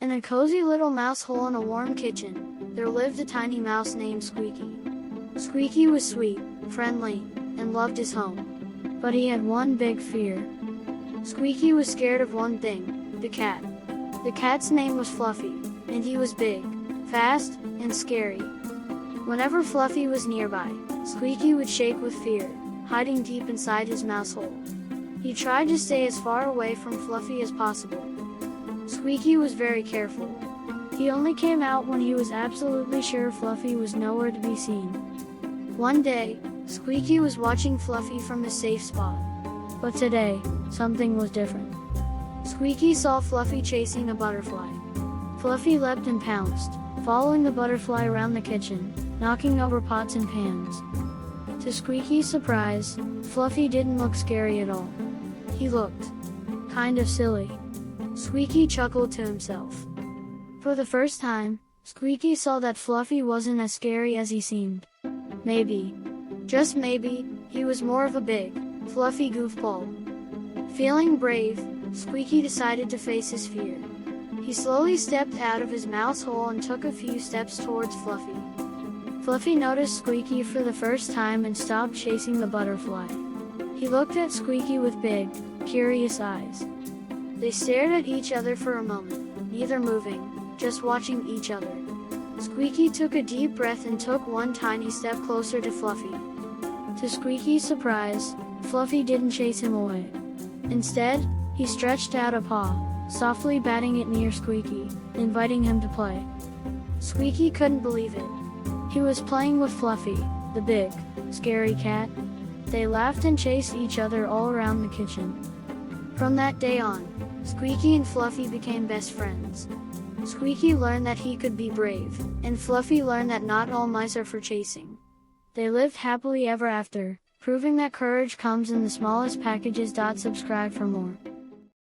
In a cozy little mouse hole in a warm kitchen, there lived a tiny mouse named Squeaky. Squeaky was sweet, friendly, and loved his home. But he had one big fear. Squeaky was scared of one thing, the cat. The cat's name was Fluffy, and he was big, fast, and scary. Whenever Fluffy was nearby, Squeaky would shake with fear, hiding deep inside his mouse hole. He tried to stay as far away from Fluffy as possible. Squeaky was very careful. He only came out when he was absolutely sure Fluffy was nowhere to be seen. One day, Squeaky was watching Fluffy from his safe spot. But today, something was different. Squeaky saw Fluffy chasing a butterfly. Fluffy leapt and pounced, following the butterfly around the kitchen, knocking over pots and pans. To Squeaky's surprise, Fluffy didn't look scary at all. He looked kind of silly. Squeaky chuckled to himself. For the first time, Squeaky saw that Fluffy wasn't as scary as he seemed. Maybe, just maybe, he was more of a big, fluffy goofball. Feeling brave, Squeaky decided to face his fear. He slowly stepped out of his mouse hole and took a few steps towards Fluffy. Fluffy noticed Squeaky for the first time and stopped chasing the butterfly. He looked at Squeaky with big, curious eyes. They stared at each other for a moment, neither moving, just watching each other. Squeaky took a deep breath and took one tiny step closer to Fluffy. To Squeaky's surprise, Fluffy didn't chase him away. Instead, he stretched out a paw, softly batting it near Squeaky, inviting him to play. Squeaky couldn't believe it. He was playing with Fluffy, the big, scary cat. They laughed and chased each other all around the kitchen. From that day on, Squeaky and Fluffy became best friends. Squeaky learned that he could be brave, and Fluffy learned that not all mice are for chasing. They lived happily ever after, proving that courage comes in the smallest packages. Subscribe for more.